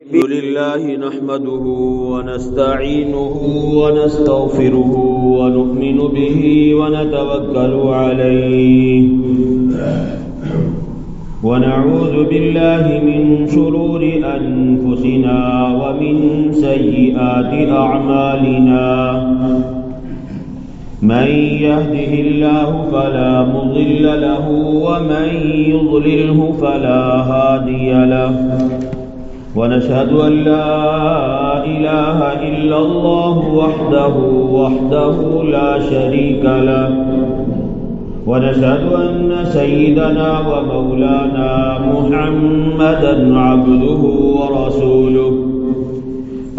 الحمد لله نحمده ونستعينه ونستغفره ونؤمن به ونتوكل عليه ونعوذ بالله من شرور أنفسنا ومن سيئات أعمالنا من يهده الله فلا مضل له ومن يضلله فلا هادي له ونشهد أن لا إله إلا الله وحده لا شريك له ونشهد أن سيدنا ومولانا محمدا عبده ورسوله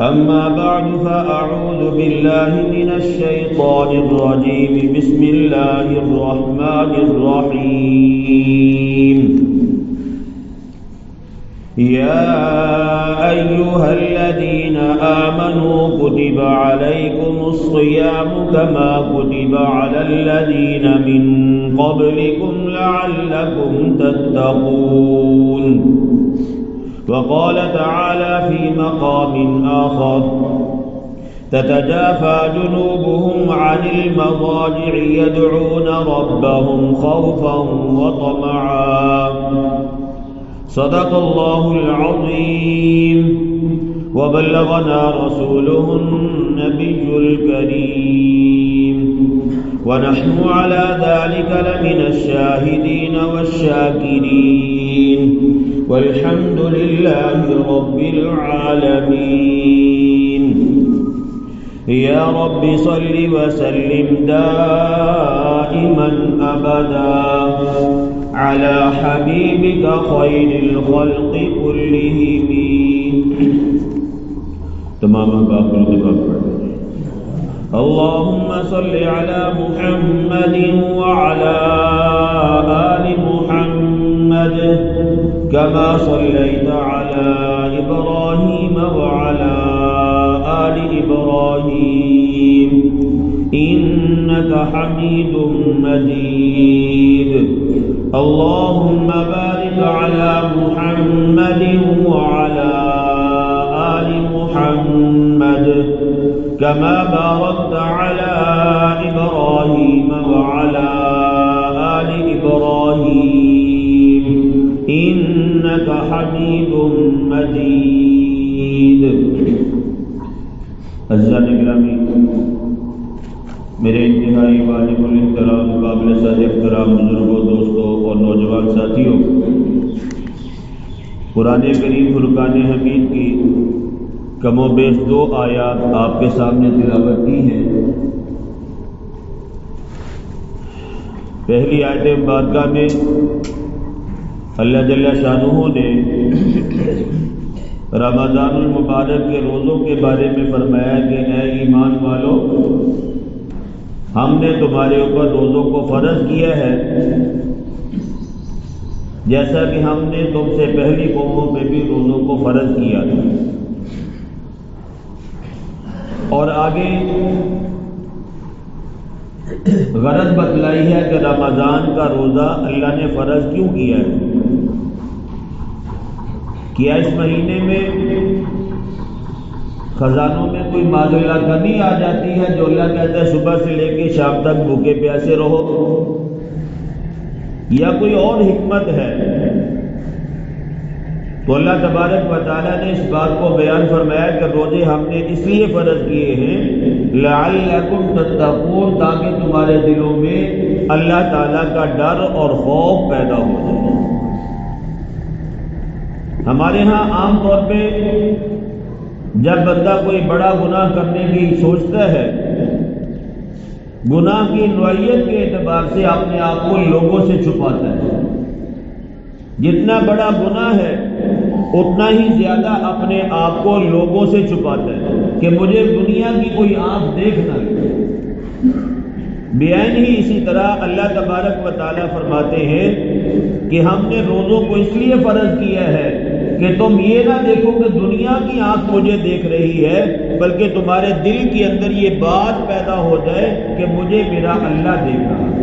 أما بعد فأعوذ بالله من الشيطان الرجيم بسم الله الرحمن الرحيم يا أيها الذين آمنوا كتب عليكم الصيام كما كتب على الذين من قبلكم لعلكم تتقون وقال تعالى في مقام آخر تتجافى جنوبهم عن المضاجع يدعون ربهم خوفا وطمعا صدق الله العظيم وبلغنا رسوله النبي الكريم ونحن على ذلك لمن الشاهدين والشاكرين والحمد لله رب العالمين يا رب صل وسلم دائما أبدا على حبيبك خير الخلق كلهم تمام باقر اللهم صل على محمد وعلى آل محمد كما صليت على إبراهيم وعلى آل إبراهيم إنك حميد مجيد اللهم بارك على محمد وعلى آل محمد كما باركت على إبراهيم وعلى آل إبراهيم إنك حميد مجيد عزیزان گرامی، میرے انتہائی واجب الاحترام قابل صد احترام بزرگوں، دوستوں اور نوجوان ساتھیوں، قرآن کریم فرقان حمید کی کم و بیش 2 آیات آپ کے سامنے تلاوت کی ہیں۔ پہلی آیت مبارکہ میں اللہ جل شانہ نے رمضان المبارک کے روزوں کے بارے میں فرمایا کہ اے ایمان والو، ہم نے تمہارے اوپر روزوں کو فرض کیا ہے جیسا کہ ہم نے تم سے پہلی قوموں پہ بھی روزوں کو فرض کیا تھا۔ اور آگے غرض بتلائی ہے کہ رمضان کا روزہ اللہ نے فرض کیوں کیا ہے۔ کیا اس مہینے میں خزانوں میں کوئی معاذ اللہ کمی آ جاتی ہے جو اللہ کہتا ہے صبح سے لے کے شام تک بھوکے پیاسے رہو، یا کوئی اور حکمت ہے؟ تو اللہ تبارک و تعالیٰ نے اس بات کو بیان فرمایا کہ روزے ہم نے اس لیے فرض کیے ہیں لعلکم تتقون، تاکہ تمہارے دلوں میں اللہ تعالیٰ کا ڈر اور خوف پیدا ہو جائے۔ ہمارے ہاں عام طور پہ جب بندہ کوئی بڑا گناہ کرنے کی سوچتا ہے، گناہ کی نوعیت کے اعتبار سے اپنے آپ کو لوگوں سے چھپاتا ہے۔ جتنا بڑا گناہ ہے اتنا ہی زیادہ اپنے آپ کو لوگوں سے چھپاتا ہے کہ مجھے دنیا کی کوئی آنکھ دیکھ نہ لے۔ بیان ہی اسی طرح اللہ تبارک و تعالیٰ فرماتے ہیں کہ ہم نے روزوں کو اس لیے فرض کیا ہے کہ تم یہ نہ دیکھو کہ دنیا کی آنکھ مجھے دیکھ رہی ہے، بلکہ تمہارے دل کے اندر یہ بات پیدا ہو جائے کہ مجھے میرا اللہ دیکھ رہا ہے۔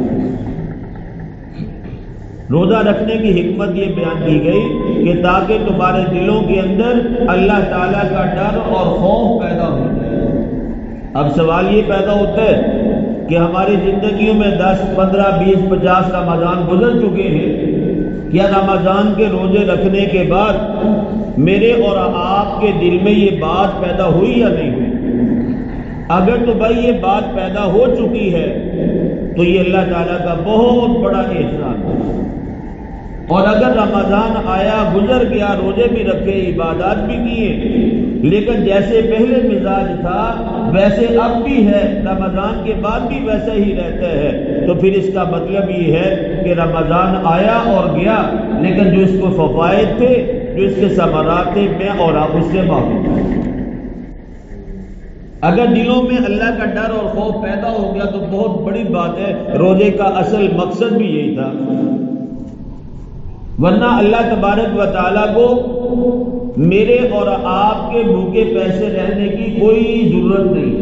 روزہ رکھنے کی حکمت یہ بیان کی گئی کہ تاکہ تمہارے دلوں کے اندر اللہ تعالیٰ کا ڈر اور خوف پیدا ہو جائے۔ اب سوال یہ پیدا ہوتا ہے کہ ہماری زندگیوں میں 10 15 20 50 رمضان گزر چکے ہیں، کیا رمضان کے روزے رکھنے کے بعد میرے اور آپ کے دل میں یہ بات پیدا ہوئی یا نہیں ہوئی؟ اگر تو بھائی یہ بات پیدا ہو چکی ہے تو یہ اللہ تعالیٰ کا بہت بڑا احسان ہے، اور اگر رمضان آیا گزر گیا، روزے بھی رکھے، عبادات بھی کیے، لیکن جیسے پہلے مزاج تھا ویسے اب بھی ہے، رمضان کے بعد بھی ویسا ہی رہتا ہے، تو پھر اس کا مطلب یہ ہے کہ رمضان آیا اور گیا، لیکن جو اس کو فوائد تھے، جو اس کے ثمرات تھے، میں اور آپ اس سے معلوم ہیں۔ اگر دلوں میں اللہ کا ڈر اور خوف پیدا ہو گیا تو بہت بڑی بات ہے، روزے کا اصل مقصد بھی یہی تھا، ورنہ اللہ تبارک و تعالیٰ کو میرے اور آپ کے بھوکے پیسے رہنے کی کوئی ضرورت نہیں۔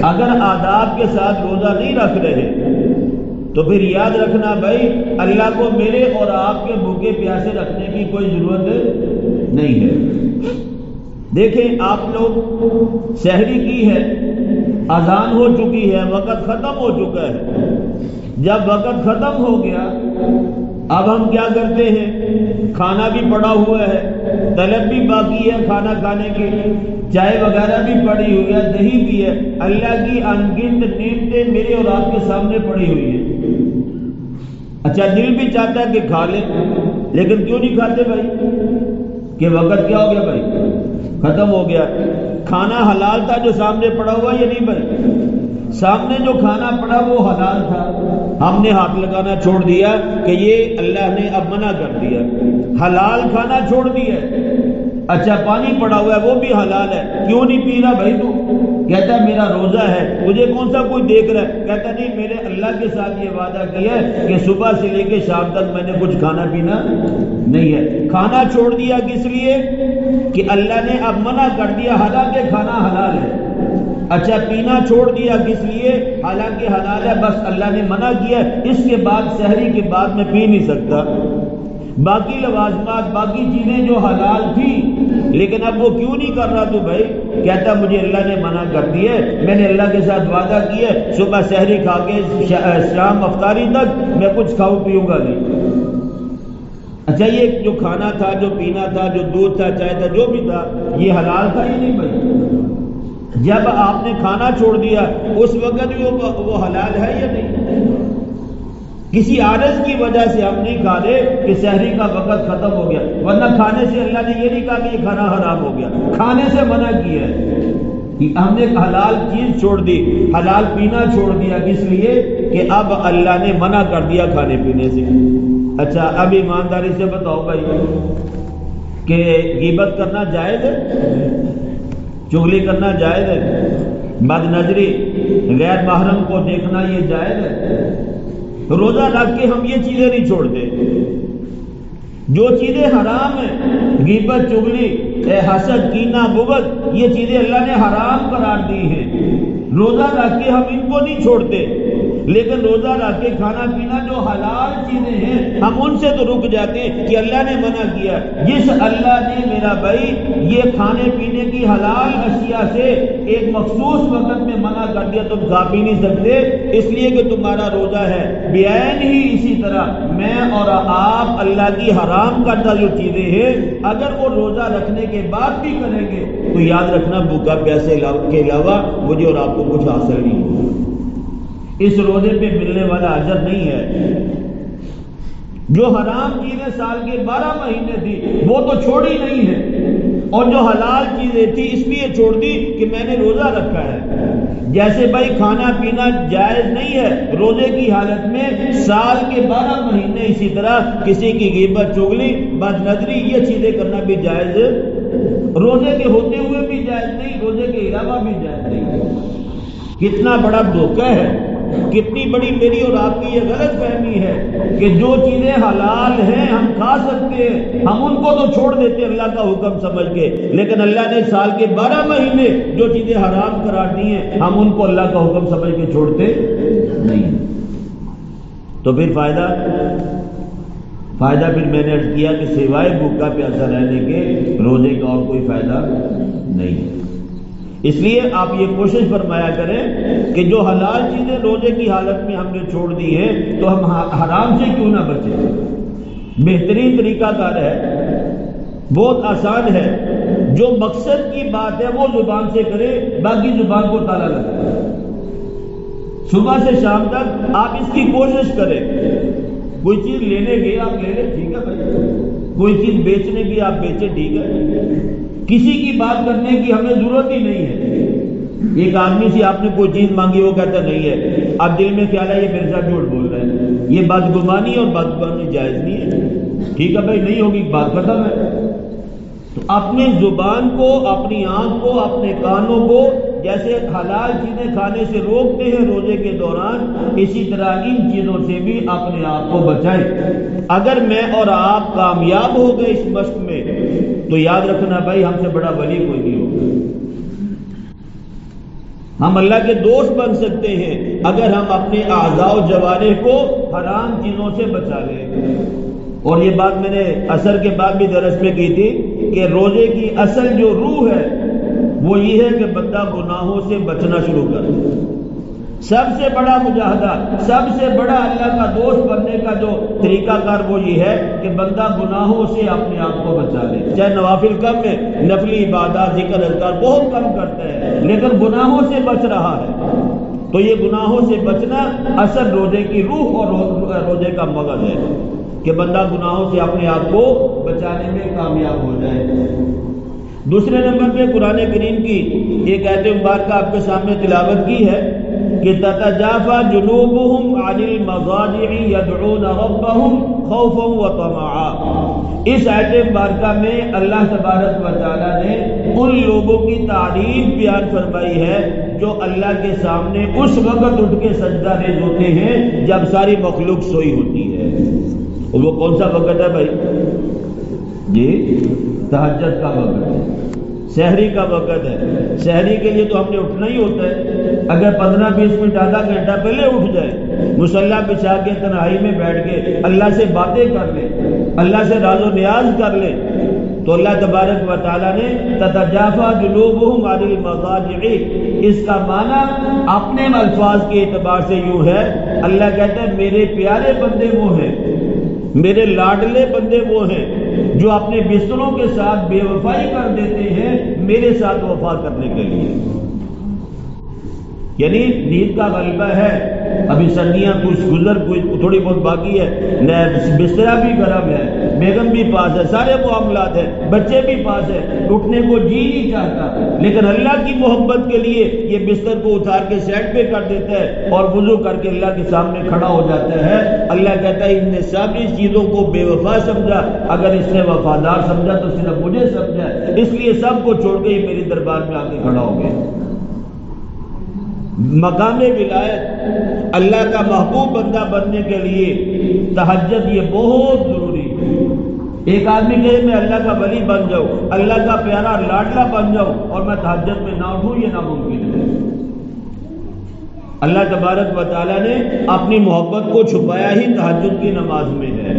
اگر آداب کے ساتھ روزہ نہیں رکھ رہے تو پھر یاد رکھنا بھائی اللہ کو میرے اور آپ کے بھوکے پیاسے رکھنے کی کوئی ضرورت نہیں ہے۔ دیکھیں آپ لوگ سحری کی ہے، اذان ہو چکی ہے، وقت ختم ہو چکا ہے، جب وقت ختم ہو گیا اب ہم کیا کرتے ہیں؟ کھانا بھی پڑا ہوا ہے، طلب بھی باقی ہے کھانا کھانے کے لیے، چائے وغیرہ بھی پڑی ہوئی ہے، دہی بھی ہے، اللہ کی انگنت نعمتیں میرے اور آپ کے سامنے پڑی ہوئی ہے۔ اچھا دل بھی چاہتا ہے کہ کھا لیں، لیکن کیوں نہیں کھاتے بھائی؟ کہ وقت کیا ہو گیا بھائی؟ ختم ہو گیا۔ کھانا حلال تھا جو سامنے پڑا ہوا یا نہیں بھائی؟ سامنے جو کھانا پڑا وہ حلال تھا، ہم نے ہاتھ لگانا چھوڑ دیا کہ یہ اللہ نے اب منع کر دیا، حلال کھانا چھوڑ دیا۔ اچھا پانی پڑا ہوا ہے وہ بھی حلال ہے، کیوں نہیں پی رہا بھائی تو؟ کہتا ہے میرا روزہ ہے، مجھے کون سا کوئی دیکھ رہا ہے؟ کہتا نہیں میرے اللہ کے ساتھ یہ وعدہ کیا ہے کہ صبح سے لے کے شام تک میں نے کچھ کھانا پینا نہیں ہے۔ کھانا چھوڑ دیا کس لیے؟ کہ اللہ نے اب منع کر دیا، حالانکہ کھانا حلال ہے۔ اچھا پینا چھوڑ دیا کس لیے؟ حالانکہ حلال ہے، بس اللہ نے منع کیا، اس کے بعد سحری کے بعد میں پی نہیں سکتا۔ باقی لوازمات، باقی چیزیں جو حلال تھی، لیکن اب وہ کیوں نہیں کر رہا تو بھائی؟ کہتا مجھے اللہ نے منع کر دیا، میں نے اللہ کے ساتھ وعدہ کیا صبح سحری کھا کے شام افطاری تک میں کچھ کھاؤں پیوں گا نہیں۔ اچھا یہ جو کھانا تھا، جو پینا تھا، جو دودھ تھا، چائے تھا، جو بھی تھا، یہ حلال تھا یا نہیں بھائی؟ جب آپ نے کھانا چھوڑ دیا اس وقت بھی وہ حلال ہے یا نہیں؟ کسی عارض کی وجہ سے ہم نہیں کھا رہے کہ سحری کا وقت ختم ہو گیا، ورنہ کھانے سے اللہ نے یہ نہیں کہا کہ یہ کھانا حرام ہو گیا، کھانے سے منع کیا ہے۔ ہم نے حلال چیز چھوڑ دی، حلال پینا چھوڑ دیا، کس لیے؟ کہ اب اللہ نے منع کر دیا کھانے پینے سے۔ اچھا اب ایمانداری سے بتاؤ بھائی کہ غیبت کرنا جائز ہے؟ چغلی کرنا جائز ہے؟ بد نظری، غیر محرم کو دیکھنا یہ جائز ہے؟ روزہ رکھ کے ہم یہ چیزیں نہیں چھوڑتے، جو چیزیں حرام ہیں، غیبت، چغلی، حسد، کینہ، بغض، یہ چیزیں اللہ نے حرام قرار دی ہیں، روزہ رکھ کے ہم ان کو نہیں چھوڑتے، لیکن روزہ رکھ کے کھانا پینا جو حلال چیزیں ہیں ہم ان سے تو رک جاتے ہیں کہ اللہ نے منع کیا۔ جس اللہ نے میرا بھائی یہ کھانے پینے کی حلال اشیاء سے ایک مخصوص وقت میں منع کر دیا، تم کھا پی نہیں سکتے اس لیے کہ تمہارا روزہ ہے، بعین ہی اسی طرح میں اور آپ اللہ کی حرام کردہ جو چیزیں ہیں اگر وہ روزہ رکھنے کے بعد بھی کریں گے تو یاد رکھنا بھوکا پیاسے کے علاوہ مجھے اور آپ کو کچھ حاصل نہیں ہوگا، اس روزے پہ ملنے والا اجر نہیں ہے۔ جو حرام چیزیں سال کے 12 مہینے تھی وہ تو چھوڑی نہیں ہے، اور جو حلال چیزیں تھی اس لیے چھوڑ دی کہ میں نے روزہ رکھا ہے۔ جیسے بھائی کھانا پینا جائز نہیں ہے روزے کی حالت میں، سال کے 12 مہینے اسی طرح کسی کی غیبت، چغلی، بد نظری یہ چیزیں کرنا بھی جائز، روزے کے ہوتے ہوئے بھی جائز نہیں، روزے کے علاوہ بھی جائز نہیں۔ کتنا بڑا دھوکہ ہے، کتنی بڑی میری اور آپ کی یہ غلط فہمی ہے کہ جو چیزیں حلال ہیں ہم کھا سکتے ہیں، ہم ان کو تو چھوڑ دیتے اللہ کا حکم سمجھ کے، لیکن اللہ نے سال کے 12 مہینے جو چیزیں حرام قرار دی ہیں ہم ان کو اللہ کا حکم سمجھ کے چھوڑتے نہیں۔ تو پھر فائدہ پھر میں نے عرض کیا کہ سوائے بھوکا پیاسا رہنے کے روزے کا اور کوئی فائدہ نہیں ہے۔ اس لیے آپ یہ کوشش فرمایا کریں کہ جو حلال چیزیں روزے کی حالت میں ہم نے چھوڑ دی ہیں تو ہم حرام سے کیوں نہ بچیں۔ بہترین طریقہ کار ہے، بہت آسان ہے، جو مقصد کی بات ہے وہ زبان سے کرے، باقی زبان کو تالا لگائے۔ صبح سے شام تک آپ اس کی کوشش کریں، کوئی چیز لینے گئے آپ لے لیں، ٹھیک ہے بھائی، کوئی چیز بیچنے کی آپ بیچیں، ٹھیک ہے، کسی کی بات کرنے کی ہمیں ضرورت ہی نہیں ہے۔ ایک آدمی سے آپ نے کوئی چیز مانگی، وہ کہتا نہیں ہے، اب دل میں خیال ہے یہ میرے ساتھ جھوٹ بول رہا ہے، یہ بدگمانی اور بدگمانی جائز نہیں ہے، ٹھیک ہے بھائی، نہیں ہوگی بات ختم ہے۔ تو اپنی زبان کو، اپنی آنکھ کو، اپنے کانوں کو جیسے حلال چیزیں کھانے سے روکتے ہیں روزے کے دوران، اسی طرح ان چیزوں سے بھی اپنے آپ کو بچائیں۔ اگر میں اور آپ کامیاب ہو گئے اس مشق میں تو یاد رکھنا بھائی، ہم سے بڑا ولی کوئی نہیں ہوگا۔ ہم اللہ کے دوست بن سکتے ہیں اگر ہم اپنے اعضاء و جوارح کو حرام چیزوں سے بچا لیں۔ اور یہ بات میں نے عصر کے بعد بھی درس میں کی تھی کہ روزے کی اصل جو روح ہے وہ یہ ہے کہ بندہ گناہوں سے بچنا شروع کرے۔ سب سے بڑا مجاہدہ، سب سے بڑا اللہ کا دوست بننے کا جو طریقہ کار وہ یہ ہے کہ بندہ گناہوں سے اپنے آپ کو بچا لے۔ چاہے نوافل کم ہے، نفلی عبادات ذکر اذکار بہت کم کرتا ہے، لیکن گناہوں سے بچ رہا ہے۔ تو یہ گناہوں سے بچنا اصل روزے کی روح اور روزے کا مغز ہے کہ بندہ گناہوں سے اپنے آپ کو بچانے میں کامیاب ہو جائے۔ دوسرے نمبر پہ قرآن کریم کی ایک آیت مبارکہ آپ کے سامنے تلاوت کی ہے کہ تتجافى جنوبهم عن المضاجع يدعون ربهم خوفا وطمعا۔ اس آیت مبارکہ میں اللہ تبارک و تعالیٰ نے ان لوگوں کی تعریف بیان فرمائی ہے جو اللہ کے سامنے اس وقت اٹھ کے سجدہ ریز ہوتے ہیں جب ساری مخلوق سوئی ہوتی ہے۔ اور وہ کون سا وقت ہے بھائی؟ جی، تہجد کا وقت ہے، سحری کا وقت ہے۔ سحری کے لیے تو ہم نے اٹھنا ہی ہوتا ہے۔ اگر 15-20 منٹ آدھا گھنٹہ پہلے اٹھ جائے، مصلی بچھا کے تنہائی میں بیٹھ کے اللہ سے باتیں کر لیں، اللہ سے راز و نیاز کر لیں، تو اللہ تبارک و تعالیٰ نے تتجافى جنوبهم عن المضاجع، اس کا معنی اپنے الفاظ کے اعتبار سے یوں ہے، اللہ کہتا ہے میرے پیارے بندے وہ ہیں، میرے لاڈلے بندے وہ ہیں جو اپنے بستروں کے ساتھ بے وفائی کر دیتے ہیں میرے ساتھ وفا کرنے کے لیے۔ یعنی نیند کا غلبہ ہے، ابھی سردیاں کچھ گزر تھوڑی بہت باقی ہے، بسترا بھی گرم ہے، بیگم بھی پاس ہے، سارے معاملات ہیں، بچے بھی پاس ہے، اٹھنے کو جی نہیں چاہتا، لیکن اللہ کی محبت کے لیے یہ بستر کو اتار کے سائڈ پہ کر دیتا ہے اور وضو کر کے اللہ کے سامنے کھڑا ہو جاتا ہے۔ اللہ کہتا ہے ان نے ساری چیزوں کو بے وفا سمجھا، اگر اس نے وفادار سمجھا تو صرف مجھے سمجھا، اس لیے سب کو چھوڑ کے میری دربار میں آ کے کھڑا ہو گیا۔ مقام ولایت، اللہ کا محبوب بندہ بننے کے لیے تہجد یہ بہت ضروری ہے۔ ایک آدمی کہے میں اللہ کا ولی بن جاؤں، اللہ کا پیارا لاڈلا بن جاؤں اور میں تہجد میں نہ اٹھوں، یہ ناممکن ہے۔ اللہ تبارک و تعالیٰ نے اپنی محبت کو چھپایا ہی تہجد کی نماز میں ہے۔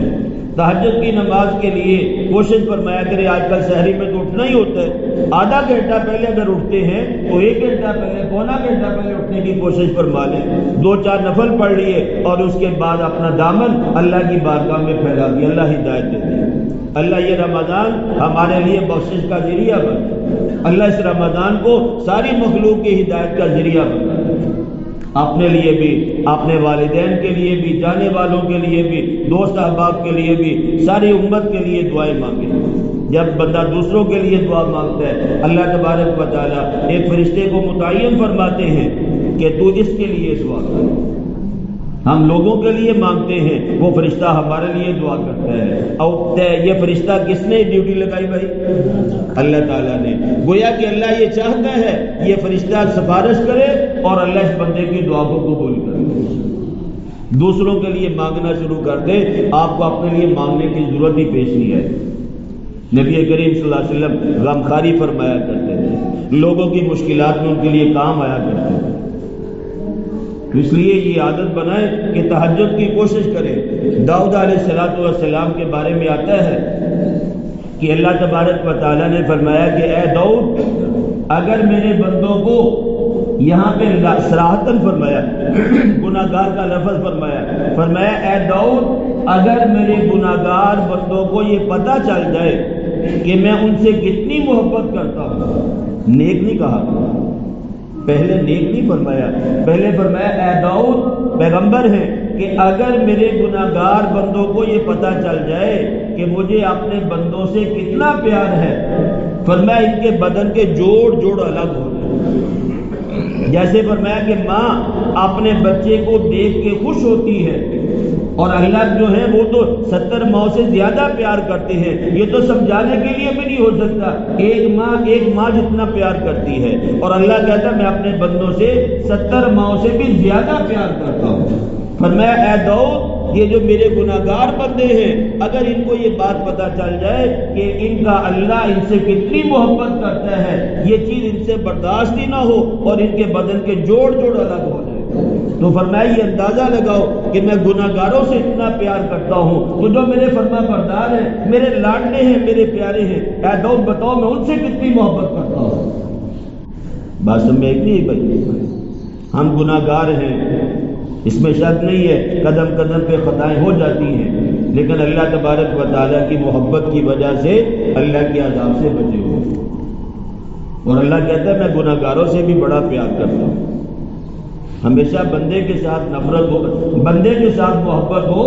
تہجد کی نماز کے لیے کوشش فرمایا کرے، آج کل سحری میں تو اٹھنا ہی ہوتا ہے، آدھا گھنٹہ پہلے اگر اٹھتے ہیں تو 1 گھنٹہ پہلے، پونا گھنٹہ پہلے اٹھنے کی کوشش فرما لیں، 2-4 نفل پڑھ لیے اور اس کے بعد اپنا دامن اللہ کی بارگاہ میں پھیلا دیا۔ اللہ ہدایت دے دے، اللہ یہ رمضان ہمارے لیے بخشش کا ذریعہ بنے، اللہ اس رمضان کو ساری مخلوق کی ہدایت کا ذریعہ بنے، اپنے لیے بھی، اپنے والدین کے لیے بھی، جانے والوں کے لیے بھی، دوست احباب کے لیے بھی، ساری امت کے لیے دعائیں مانگیں۔ جب بندہ دوسروں کے لیے دعا مانگتا ہے، اللہ تبارک و تعالیٰ ایک فرشتے کو متعین فرماتے ہیں کہ تو اس کے لیے دعا کر۔ ہم لوگوں کے لیے مانگتے ہیں، وہ فرشتہ ہمارے لیے دعا کرتا ہے۔ اور یہ فرشتہ کس نے ڈیوٹی لگائی بھائی؟ اللہ تعالیٰ نے۔ گویا کہ اللہ یہ چاہتا ہے یہ فرشتہ سفارش کرے اور اللہ اس بندے کی دعا کو قبول کرے۔ دوسروں کے لیے مانگنا شروع کر دے، آپ کو اپنے لیے مانگنے کی ضرورت ہی پیش نہیں ہے۔ نبی کریم صلی اللہ علیہ وسلم غمخواری فرمایا کرتے تھے، لوگوں کی مشکلات میں ان کے لیے کام آیا کرتے تھے۔ تو اس لیے یہ عادت بنائیں کہ تہجد کی کوشش کریں۔ داؤد علیہ السلام کے بارے میں آتا ہے کہ اللہ تبارک و تعالیٰ نے فرمایا کہ اے داؤد، اگر میرے بندوں کو، یہاں پہ صراحتاً فرمایا، گناہگار کا لفظ فرمایا اے داؤد، اگر میرے گناہگار بندوں کو یہ پتہ چل جائے کہ میں ان سے کتنی محبت کرتا ہوں، نیک نہیں کہا، پہلے نیک نہیں فرمایا، پہلے فرمایا اے داؤد، پیغمبر ہیں، کہ اگر میرے گناہگار بندوں کو یہ پتہ چل جائے کہ مجھے اپنے بندوں سے کتنا پیار ہے، فرمایا ان کے بدن کے جوڑ الگ ہو جائے۔ جیسے فرمایا کہ ماں اپنے بچے کو دیکھ کے خوش ہوتی ہے، اور اللہ جو ہے وہ تو 70 ماں سے زیادہ پیار کرتے ہیں، یہ تو سمجھانے کے لیے بھی نہیں ہو سکتا، ایک ماں جتنا پیار کرتی ہے، اور اللہ کہتا ہے میں اپنے بندوں سے 70 ماں سے بھی زیادہ پیار کرتا ہوں۔ فرمایا اے داؤد، یہ جو میرے گناہگار بندے ہیں، اگر ان کو یہ بات پتہ چل جائے کہ ان کا اللہ ان سے کتنی محبت کرتا ہے، یہ چیز ان سے برداشت ہی نہ ہو اور ان کے بدن کے جوڑ الگ ہو جائے، تو فرمایا یہ اندازہ لگاؤ کہ میں گناہگاروں سے اتنا پیار کرتا ہوں، تو جو میرے فرما بردار ہیں، میرے لاڈلے ہیں، میرے پیارے ہیں، اے داؤد بتاؤ میں ان سے کتنی محبت کرتا ہوں۔ بات سمجھ میں ایک نہیں بھائی، ہم گناہگار ہیں، اس میں شک نہیں ہے، قدم قدم پہ خطائیں ہو جاتی ہیں، لیکن اللہ تبارک و تعالیٰ کی محبت کی وجہ سے اللہ کے عذاب سے بچے ہوئے، اور اللہ کہتا ہے میں گناہگاروں سے بھی بڑا پیار کرتا ہوں۔ ہمیشہ بندے کے ساتھ نفرت ہو، بندے کے ساتھ محبت ہو،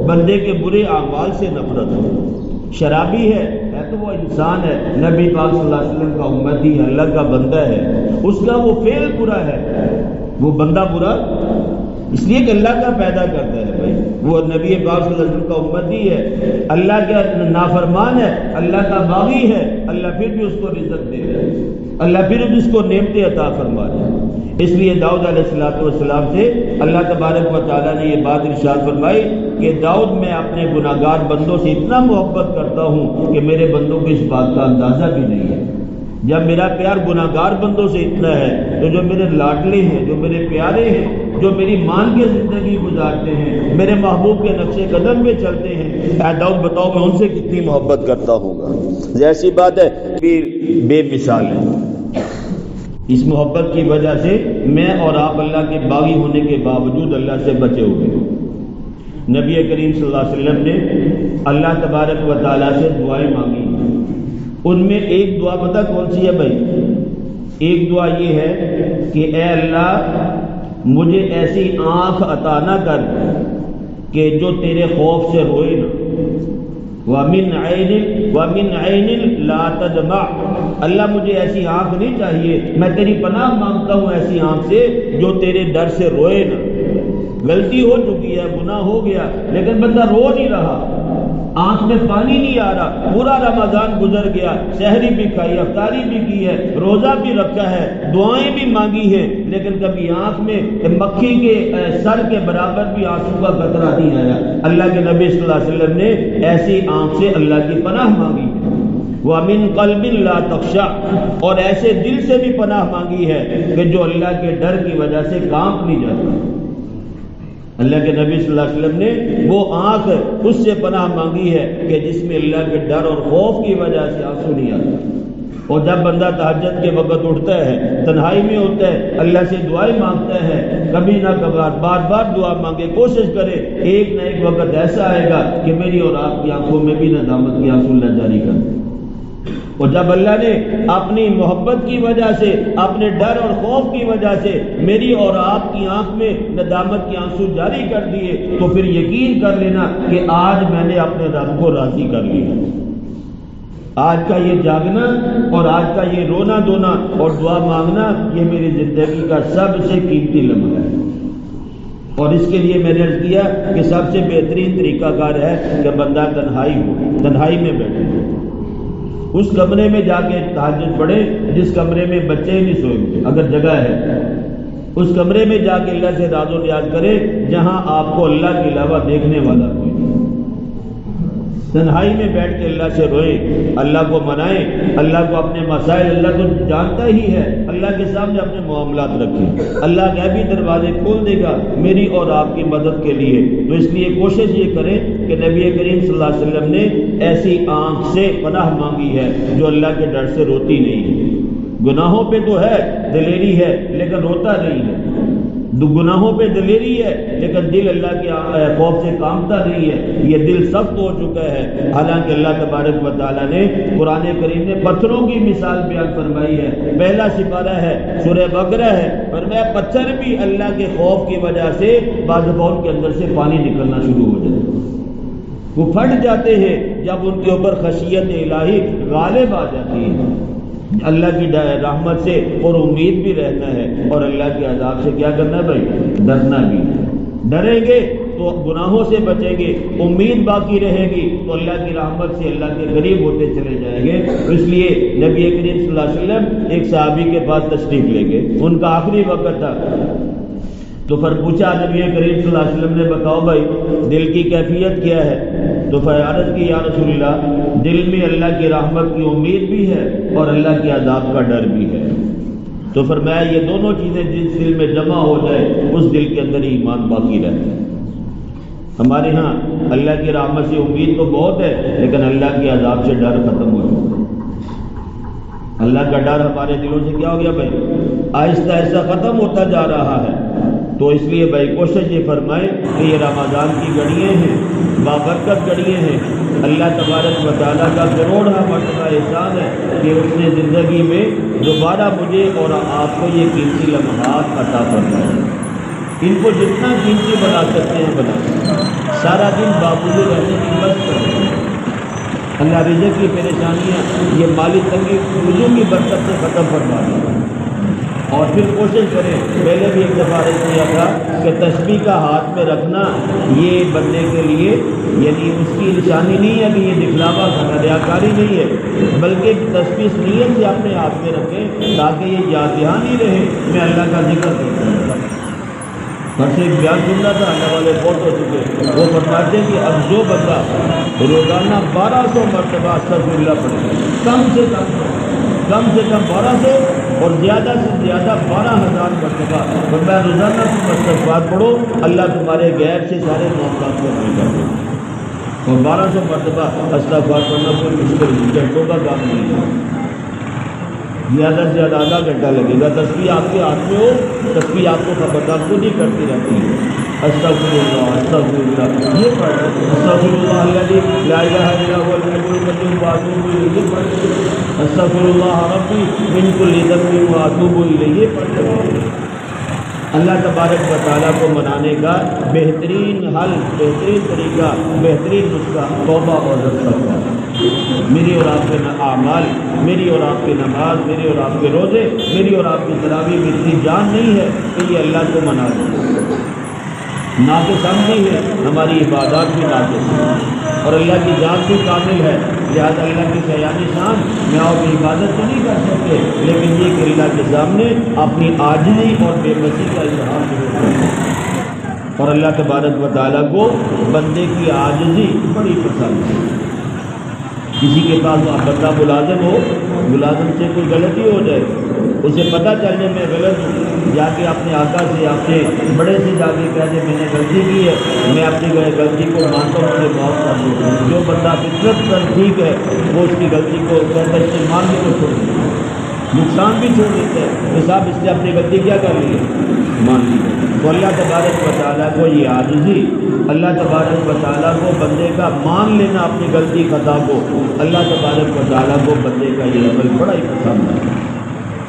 بندے کے برے اعمال سے نفرت ہو۔ شرابی ہے تو وہ انسان ہے، نبی پاک صلی اللہ علیہ وسلم کا امتی ہے، اللہ کا بندہ ہے، اس کا وہ فعل برا ہے، وہ بندہ برا اس لیے کہ اللہ کا پیدا کرتا ہے بھائی، وہ نبی پاک صلی اللہ علیہ وسلم کا امتی ہے، اللہ کا نافرمان ہے، اللہ کا باغی ہے، اللہ پھر بھی اس کو رزق دے رہا ہے، اللہ پھر بھی اس کو نعمتیں عطا فرما رہا ہے۔ اس لیے داؤد علیہ السلام سے اللہ تبارک و تعالیٰ نے یہ بات ارشاد فرمائی کہ داؤد میں اپنے گناہگار بندوں سے اتنا محبت کرتا ہوں کہ میرے بندوں کو اس بات کا اندازہ بھی نہیں ہے۔ جب میرا پیار گناہگار بندوں سے اتنا ہے تو جو میرے لاڈلے ہیں، جو میرے پیارے ہیں، جو میری مان کے زندگی گزارتے ہیں، میرے محبوب کے نقش قدم پہ چلتے ہیں، اے داؤد بتاؤ میں ان سے کتنی محبت کرتا ہوں گا۔ ایسی بات ہے بے مثال ہے۔ اس محبت کی وجہ سے میں اور آپ اللہ کے باغی ہونے کے باوجود اللہ سے بچے ہوئے۔ نبی کریم صلی اللہ علیہ وسلم نے اللہ تبارک و تعالیٰ سے دعائیں مانگی، ان میں ایک دعا پتہ کون سی ہے بھائی؟ ایک دعا یہ ہے کہ اے اللہ مجھے ایسی آنکھ عطا نہ کر کہ جو تیرے خوف سے روئے نہ، وَمِنْ عَيْنٍ لَا تَدْمَعْ، اللہ مجھے ایسی آنکھ نہیں چاہیے، میں تیری پناہ مانگتا ہوں ایسی آنکھ سے جو تیرے ڈر سے روئے نہ۔ غلطی ہو چکی ہے، گناہ ہو گیا، لیکن بندہ رو نہیں رہا، آنکھ میں پانی نہیں آ رہا، پورا رمضان گزر گیا، سحری بھی کھائی، افطاری بھی کی ہے، روزہ بھی رکھا ہے، دعائیں بھی مانگی ہیں، لیکن کبھی آنکھ میں مکھی کے سر کے برابر بھی آنسو کا قطرہ نہیں آیا۔ اللہ کے نبی صلی اللہ علیہ وسلم نے ایسی آنکھ سے اللہ کی پناہ مانگی، وَمِن قَلْبٍ لَا تَخْشَعْ، اور ایسے دل سے بھی پناہ مانگی ہے کہ جو اللہ کے ڈر کی وجہ سے کانپ نہیں جاتا۔ اللہ کے نبی صلی اللہ علیہ وسلم نے وہ آنکھ اس سے پناہ مانگی ہے کہ جس میں اللہ کے ڈر اور خوف کی وجہ سے آنسو نہیں آتا۔ اور جب بندہ تہجد کے وقت اٹھتا ہے، تنہائی میں ہوتا ہے، اللہ سے دعائیں مانگتا ہے، کبھی نہ کبھار بار بار دعا مانگے، کوشش کرے، ایک نہ ایک وقت ایسا آئے گا کہ میری اور آپ کی آنکھوں میں بھی ندامت کی آنسو اللہ جاری کر دے۔ اور جب اللہ نے اپنی محبت کی وجہ سے، اپنے ڈر اور خوف کی وجہ سے میری اور آپ کی آنکھ میں ندامت کے آنسو جاری کر دیے، تو پھر یقین کر لینا کہ آج میں نے اپنے رب کو راضی کر لیا۔ آج کا یہ جاگنا اور آج کا یہ رونا دھونا اور دعا مانگنا، یہ میری زندگی کا سب سے قیمتی لمحہ ہے۔ اور اس کے لیے میں نے عرض کیا کہ سب سے بہترین طریقہ کار ہے کہ بندہ تنہائی ہو، تنہائی میں بیٹھے، اس کمرے میں جا کے تہجد پڑھے جس کمرے میں بچے نہیں سوئے ہوئے، اگر جگہ ہے اس کمرے میں جا کے اللہ سے راز و نیاز کرے جہاں آپ کو اللہ کے علاوہ دیکھنے والا کوئی نہیں۔ تنہائی میں بیٹھ کے اللہ سے روئیں، اللہ کو منائیں، اللہ کو اپنے مسائل، اللہ تو جانتا ہی ہے، اللہ کے سامنے اپنے معاملات رکھیں، اللہ غیبی دروازے کھول دے گا میری اور آپ کی مدد کے لیے۔ تو اس لیے کوشش یہ کریں کہ نبی کریم صلی اللہ علیہ وسلم نے ایسی آنکھ سے پناہ مانگی ہے جو اللہ کے ڈر سے روتی نہیں ہے۔ گناہوں پہ تو ہے دلیری ہے لیکن روتا نہیں ہے، گناہوں پہ دلیری ہے لیکن دل اللہ کے خوف سے کانپتا نہیں ہے، یہ دل سخت ہو چکا ہے۔ حالانکہ اللہ تبارک و تعالیٰ نے قرآن کریم میں پتھروں کی مثال بیان فرمائی ہے، پہلا سپارہ ہے سورہ بقرہ ہے، فرمایا پتھر بھی اللہ کے خوف کی وجہ سے بعض اوقات کے اندر سے پانی نکلنا شروع ہو جائے، وہ پھٹ جاتے ہیں جب ان کے اوپر خشیت الہی غالب آ جاتی ہے۔ اللہ کی رحمت سے اور امید بھی رہنا ہے اور اللہ کے عذاب سے کیا کرنا ہے بھائی؟ ڈرنا بھی ہے۔ ڈریں گے تو گناہوں سے بچیں گے، امید باقی رہے گی تو اللہ کی رحمت سے اللہ کے قریب ہوتے چلے جائیں گے۔ اس لیے نبی کریم صلی اللہ علیہ وسلم ایک صحابی کے پاس تشریف لے گئے، ان کا آخری وقت تھا، تو پھر پوچھا نبی کریم صلی اللہ علیہ وسلم نے بتاؤ بھائی دل کی کیفیت کیا ہے؟ تو پھر عرض کی یا رسول اللہ دل میں اللہ کی رحمت کی امید بھی ہے اور اللہ کے عذاب کا ڈر بھی ہے۔ تو فرمایا یہ دونوں چیزیں جس دل میں جمع ہو جائے اس دل کے اندر ایمان باقی رہتا ہے۔ ہمارے ہاں اللہ کی رحمت سے امید تو بہت ہے لیکن اللہ کے عذاب سے ڈر ختم ہو چکا ہے۔ اللہ کا ڈر ہمارے دلوں سے کیا ہو گیا بھائی؟ آہستہ آہستہ ختم ہوتا جا رہا ہے۔ تو اس لیے بھائی کوشش یہ فرمائیں کہ یہ رمضان کی گھڑیاں ہیں، بابرکت گھڑیاں ہیں، اللہ تبارک و تعالیٰ کا کروڑا مرتبہ احسان ہے کہ اس نے زندگی میں دوبارہ مجھے اور آپ کو یہ قیمتی لمحات عطا فرمائے۔ ان کو جتنا قیمتی بنا سکتے ہیں بنا، سارا دن باوجود رہنے کی بس کریں، اللہ رزق کی پریشانیاں یہ مالی تنگی وضو کی برکت سے ختم فرما دیں۔ اور پھر کوشش کریں، پہلے بھی ایک دفعہ کیا تھا کہ تسبیح کا ہاتھ میں رکھنا یہ بندے کے لیے یعنی اس کی نشانی نہیں ہے کہ یہ دکھلاوا کرنا، ریاکاری نہیں ہے، بلکہ تسبیح نیت سے اپنے ہاتھ میں رکھیں تاکہ یہ یاد دہانی رہے میں اللہ کا ذکر کرتا ہوں۔ گھر سے ایک بیان سن رہا تھا، اللہ والے بہت ہو چکے، وہ فرماتے ہیں کہ اب جو بندہ روزانہ 1200 مرتبہ استغفر اللہ پڑھے، کم سے کم 1200 اور زیادہ سے زیادہ 12,000 مرتبہ فرمایا روزانہ تم استغفار پڑھو، اللہ تمہارے غیب سے سارے معاملات کو حل کر دے۔ اور 1200 مرتبہ استغفار پڑھنا کوئی مشکل گھنٹوں کا کام نہیں ہے، زیادہ سے زیادہ آدھا گھنٹہ لگے گا۔ تسبیح آپ کے ہاتھ میں ہو، تسبیح آپ کو خبردار خود ہی کرتی رہتی ہے، استغفر اللہ استغفر اللہ یہ پڑھ استغفر اللہ الذی لا الہ الا هو الحی القیوم واتوب الیہ، یہ پڑھ استغفر اللہ ربی من کل ذنب واتوب الیہ، یہ پڑھ۔ اللہ تبارک و تعالیٰ کو منانے کا بہترین حل، بہترین طریقہ، بہترین نسخہ توبہ اور استغفار۔ میری اور آپ کے اعمال، میری اور آپ کی نماز، میری اور آپ کے روزے، میری اور آپ کی تراویح میں اتنی جان نہیں ہے کہ یہ اللہ کو منا دے، ناقص ہم نہیں ہے، ہماری عبادات بھی ناقص ہیں اور اللہ کی ذات بھی کامل ہے، لہٰذا اللہ کی شایان شان میں آپ کی عبادت تو نہیں کر سکتے لیکن یہ کہ اللہ کے سامنے اپنی عاجزی اور بے بسی کا اظہار ضرور کریں۔ اور اللہ تبارک و تعالیٰ کو بندے کی عاجزی بڑی پسند ہے۔ کسی کے پاس بندہ ملازم ہو، ملازم سے کوئی غلطی ہو جائے، اسے پتہ چل جائے میں غلط ہوں، جا کے اپنے آقا سے، اپنے بڑے سے جا کے کہہ دے میں نے غلطی کی ہے، میں اپنی غلطی کو مانتا ہوں، مجھے معاف کر دوں۔ جو بندہ فطرت پر ٹھیک ہے وہ اس کی غلطی کو کہتا ہے اس سے ماننے کو چھوڑ دیتا ہے، نقصان بھی چھوڑ دیتا ہے کہ صاحب اس نے اپنی غلطی کیا کر لی ہے، مان لی۔ تو اللہ تبارک و تعالیٰ کو یہ عاجزی، اللہ تبارک و تعالیٰ کو بندے کا مان لینا اپنی غلطی خطا کو، اللہ تبارک و تعالیٰ کو بندے کا یہ عمل بڑا ہی پسند ہے۔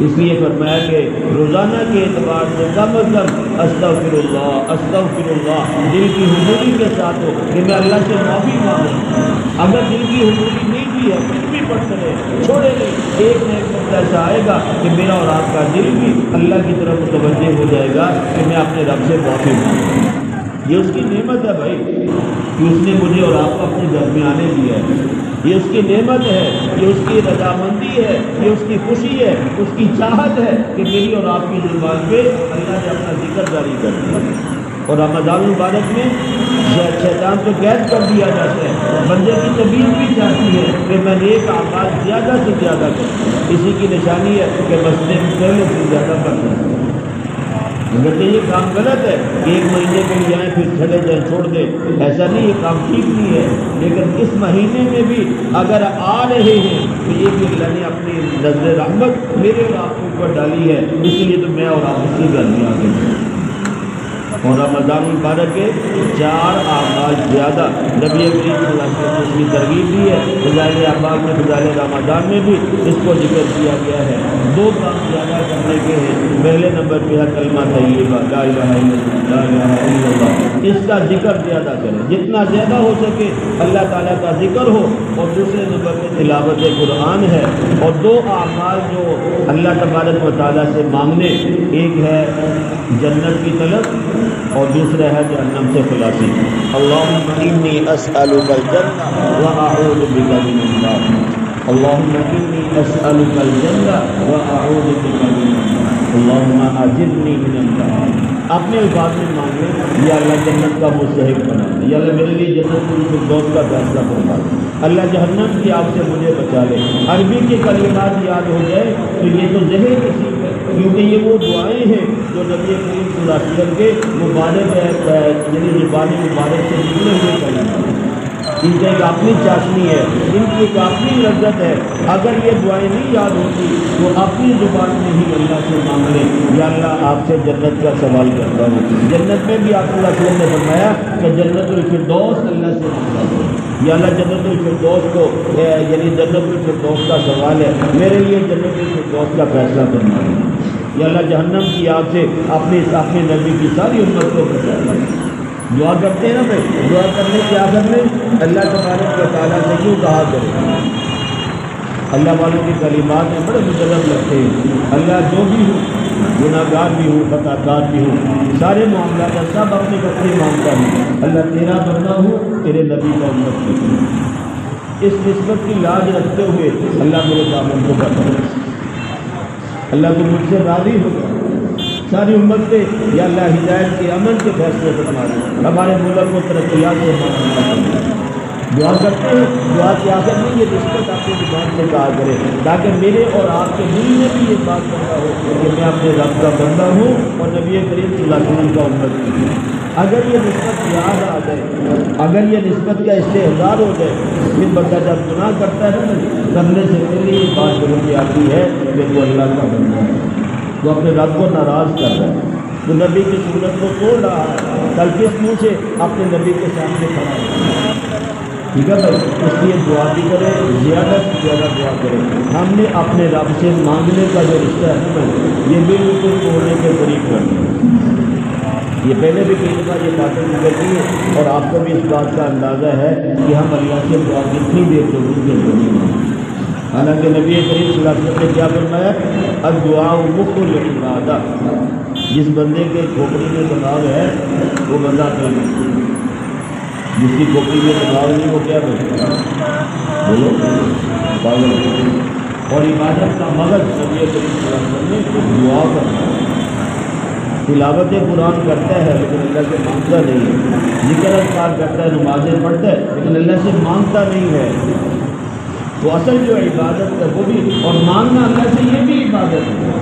اس لیے فرمایا کہ روزانہ کے اعتبار سے کم از کم استغفر اللہ دل کی حضوری کے ساتھ ہو کہ میں اللہ سے معافی مانگوں۔ اگر دل کی حضوری نہیں بھی ہے کچھ بھی پڑھتے رہے، چھوڑے نہیں، ایک نہ ایک وقت ایسا آئے گا کہ میرا اور آپ کا دل بھی اللہ کی طرف متوجہ ہو جائے گا کہ میں اپنے رب سے معافی مانگوں۔ یہ اس کی نعمت ہے بھائی کہ اس نے مجھے اور آپ کو اپنے گھر میں آنے دیا ہے، یہ اس کی نعمت ہے، یہ اس کی رضامندی ہے، یہ اس کی خوشی ہے، اس کی چاہت ہے کہ میری اور آپ کی زبان پہ اللہ نے اپنا ذکر جاری کر دیا۔ اور رمضان المبارک میں شیطان تو قید کر دیا جاتا ہے، بندے کی طبیعت بھی چاہتی ہے کہ میں نیک اعمال زیادہ سے زیادہ کروں، اسی کی نشانی ہے کہ مسجد میں پہلے سے زیادہ پڑھنا ہے۔ اگر یہ کام غلط ہے کہ ایک مہینے کے لیے آئیں پھر چلے جائیں چھوڑ دیں، ایسا نہیں، یہ کام ٹھیک نہیں ہے، لیکن اس مہینے میں بھی اگر آ رہے ہیں تو یہ بھی اللہ نے اپنی نظر رحمت میرے اور آپ کے اوپر ڈالی ہے، اس لیے تو میں اور آپ اسی گھر میں آ گئے۔ اور رمضان المبارک کے 4 اعمال زیادہ نبی کریم صلی اللہ علیہ وسلم نے اس کی ترغیب دی ہے۔ فضائل اعمال میں فضائل رمضان میں بھی اس کو ذکر کیا گیا ہے۔ 2 کام زیادہ کرنے کے ہیں۔ پہلے نمبر پہ ہے کلمہ طیبہ، لا الہ الا اللہ، لا الہ الا اللہ، اس کا ذکر زیادہ کریں، جتنا زیادہ ہو سکے اللہ تعالیٰ کا ذکر ہو۔ اور دوسرے نمبر پہ تلاوت قرآن ہے۔ اور 2 اعمال جو اللہ تبارک و تعالیٰ سے مانگنے، ایک ہے جنت کی طلب اور دوسرا ہے جہنم سے خلاصی۔ اللہم انی اسألک الجنہ واعوذ بک من النار، اللہم انی اسألک الجنہ واعوذ بک من النار، اللہم اجرنی من النار۔ اپنے الفاظ میں مانگے، یا اللہ جنت کا مستحق بنا دے، یا اللہ میرے لیے جنت الفردوس کا فیصلہ فرما دے، اللہ جہنم کی آگ سے مجھے بچا لے۔ عربی کے کلمات یاد ہو جائے تو یہ تو ذہن نصیب ہے، کیونکہ یہ وہ دعائیں ہیں جو نبی کریم صلی اللہ علیہ وسلم کے مبارک یعنی زبان مبارک سے نکلے ہوئے کلمات، ان کی ایک اپنی چاشنی ہے، ان کی ایک اپنی لذت ہے۔ اگر یہ دعائیں نہیں یاد ہوتی تو اپنی زبان میں ہی اللہ سے مانگ لیں، یا اللہ آپ سے جنت کا سوال کرتا ہوں۔ جنت میں بھی آپ صلی اللہ علیہ وسلم نے فرمایا کہ جنت الفردوس اللہ سے مانگا ہو، یا اللہ جنت الفردوس کو یعنی جنت الفردوس کا سوال ہے، میرے لیے جنت الفردوس کا فیصلہ کرنا ہے، یا اللہ جہنم کی آگ سے اپنے نبی کی ساری امت کو بچانا۔ دعا کرتے ہیں نا بھائی، دعا کرنے کیا کرنے، اللہ تبارک و تعالیٰ سے کیوں کہا کرے۔ اللہ والوں کی کلمات میں بڑے مجرب لگتے ہیں، اللہ جو بھی ہوں، گناہ گار بھی ہوں، خطا کار بھی ہوں، سارے معاملات سب اپنے بچے مانگتا ہوں، اللہ تیرا بندہ ہوں، تیرے نبی کا امت ہوں۔ اس نسبت کی لاج رکھتے ہوئے اللہ میرے دامن کو بتا، اللہ تو مجھ سے راضی ہو گیا، ساری امت پہ یا اللہ ہدایت کے امن کے فیصلے فرما دے، ہمارے ملک کو ترقیات سے مانگنا۔ دعا کرتے ہیں، دعا کی آخر میں یہ نسبت اپنی زبان سے کہا کرے، تاکہ میرے اور آپ کے دل میں بھی یہ بات پیدا ہو کہ میں اپنے رب کا بندہ ہوں اور نبی کریم صلی اللہ علیہ وسلم کا امت ہوں۔ اگر یہ نسبت یاد آ جائے، اگر یہ نسبت کا استحضار ہو جائے، پھر بندہ جب گناہ کرتا ہے نا، کرنے سے پہلے یہ بات دل میں آتی ہے کہ وہ اللہ کا بندہ ہے، وہ اپنے رب کو ناراض کر رہا ہے، وہ نبی کی سنت کو توڑ رہا ہے، کل کس منہ سے اپنے نبی کے سامنے کھڑا ہے۔ ٹھیک ہے بھائی، اس لیے دعا بھی کرے، زیادہ سے زیادہ دعا کرے۔ ہم نے اپنے رب سے مانگنے کا جو رشتہ ہے نا بھائی، یہ بالکل توڑنے کے قریب کرنا ہے۔ یہ پہلے بھی کئی دفعہ یہ باتیں ذکر کی ہے، اور آپ کو بھی اس بات کا اندازہ ہے کہ ہم اللہ سے دعا کتنی دیر تو نہیں مانگتے۔ حالانکہ نبی کریم صلی اللہ علیہ وسلم نے کیا فرمایا، الدعاء مخ العبادہ، جس بندے کے کھوپڑی میں دماغ ہے وہ بندہ نہیں، جس کی کھوپڑی میں دماغ نہیں وہ کیا کرے، بولو پاگل۔ اور عبادت کا مغز نبی کریم صلی اللہ علیہ وسلم نے دعا کرنا ہے، تلاوت قرآن کرتا ہے لیکن اللہ سے مانگتا نہیں ہے، ذکر اذکار کرتا ہے، نمازیں پڑھتا ہے لیکن اللہ سے مانگتا نہیں ہے۔ تو اصل جو عبادت ہے وہ بھی، اور مانگنا اللہ سے یہ بھی عبادت ہے۔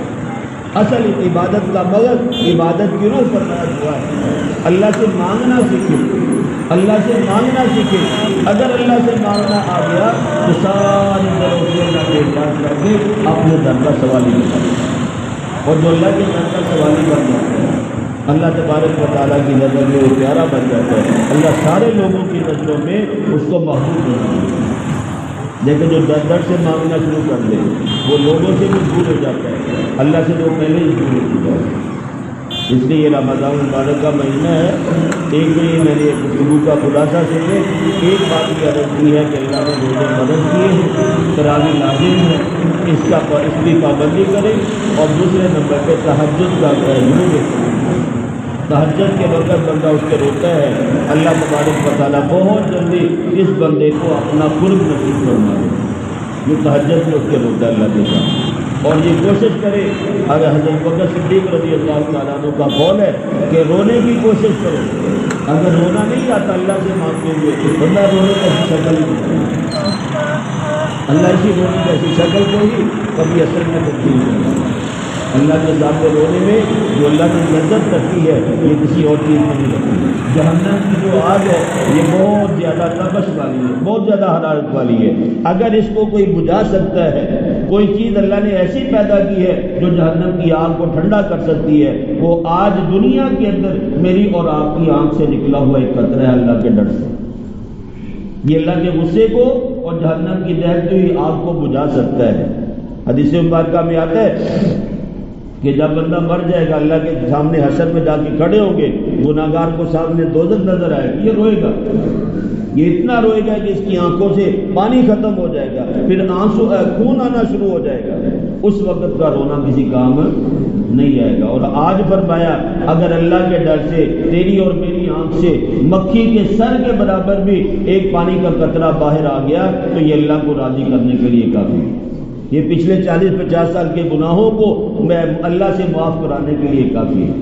اصل عبادت کا مغز، عبادت کی روح فرمایا ہوا ہے، اللہ سے مانگنا سیکھے، اللہ سے مانگنا سیکھے۔ اگر اللہ سے مانگنا آ گیا تو ساری طرح سے اللہ کے اعتراض کر کے اپنے در کا سوالی بنا، اور جو اللہ کے در کا سوالی بن جاتا ہے اللہ تبارک و تعالیٰ کی نظر میں وہ پیارا بن جاتا ہے، اللہ سارے لوگوں کی نظروں میں اس کو محبوب بنا دیتا ہے۔ لیکن جو در در سے مانگنا شروع کر دے وہ لوگوں سے بھی دور ہو جاتا ہے، اللہ سے تو پہلے ہی دور ہو چکا ہے۔ اس لیے یہ رمضان المبارک کا مہینہ ہے۔ ایک تو یہ میں نے گفتگو کا خلاصہ سنے، ایک بات یہ عرض کی ہے کہ اللہ نے روزے مدد کیے ہیں، تراویح لازم ہے، اس کی پابندی کریں، اور دوسرے نمبر پہ تہجد کا ضرور تہجد کے وقت بندہ اس کے روتا ہے، اللہ تبارک و تعالیٰ بہت جلدی اس بندے کو اپنا قرب نصیب فرما دے، جو تہجد میں اس کے روتا ہے اللہ کے ساتھ۔ اور یہ کوشش کرے. اگر حضرت بکر صدیق رضی اللہ تعالیٰ عنہ کا قول ہے کہ رونے کی کوشش کرو. اگر رونا نہیں آتا اللہ سے مانگتے ہوئے تو اللہ رونے کی شکل نہیں، اللہ اسی رونے کی ایسی شکل کو ہی کبھی اثر میں تبدیل کرتا. اللہ کے سامنے رونے میں جو اللہ نے لذت رکھی ہے یہ کسی اور چیز میں نہیں رکھی. جہنم کی جو آگ ہے یہ بہت زیادہ تپش والی ہے، بہت زیادہ حرارت والی ہے. اگر اس کو کوئی بجھا سکتا ہے، کوئی چیز اللہ نے ایسی پیدا کی ہے جو جہنم کی آگ کو ٹھنڈا کر سکتی ہے، وہ آج دنیا کے اندر میری اور آپ کی آنکھ سے نکلا ہوا ایک قطرہ ہے اللہ کے ڈر سے. یہ اللہ کے غصے کو اور جہنم کی دہتی ہوئی آگ کو بجھا سکتا ہے. حدیث مبارکہ میں آتا ہے کہ جب بندہ مر جائے گا اللہ کے سامنے حشر میں جا کے کھڑے ہوں گے، گناہگار کو سامنے دوزخ نظر آئے گا، یہ روئے گا، یہ اتنا روئے گا کہ اس کی آنکھوں سے پانی ختم ہو جائے گا، پھر آنسو خون آنا شروع ہو جائے گا. اس وقت کا رونا کسی کام نہیں آئے گا. اور آج فرمایا اگر اللہ کے ڈر سے تیری اور میری آنکھ سے مکھی کے سر کے برابر بھی ایک پانی کا قطرہ باہر آ گیا تو یہ اللہ کو راضی کرنے کے لیے کافی ہے. یہ پچھلے 40-50 سال کے گناہوں کو میں اللہ سے معاف کرانے کے لیے کافی ہے.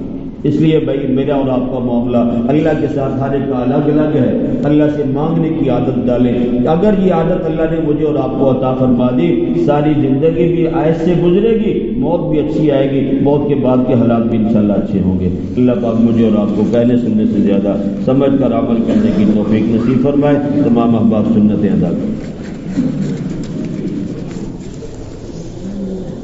اس لیے بھائی میرا اور آپ کا معاملہ اللہ کے ساتھ ہر ایک کا الگ الگ ہے. اللہ سے مانگنے کی عادت ڈالیں. اگر یہ عادت اللہ نے مجھے اور آپ کو عطا فرما دی، ساری زندگی بھی عائش سے گزرے گی، موت بھی اچھی آئے گی، موت کے بعد کے حالات بھی انشاءاللہ اچھے ہوں گے. اللہ پاک مجھے اور آپ کو کہنے سننے سے زیادہ سمجھ کر عمل کرنے کی توفیق نصیب فرمائے. تمام احباب سنتیں ادا کریں.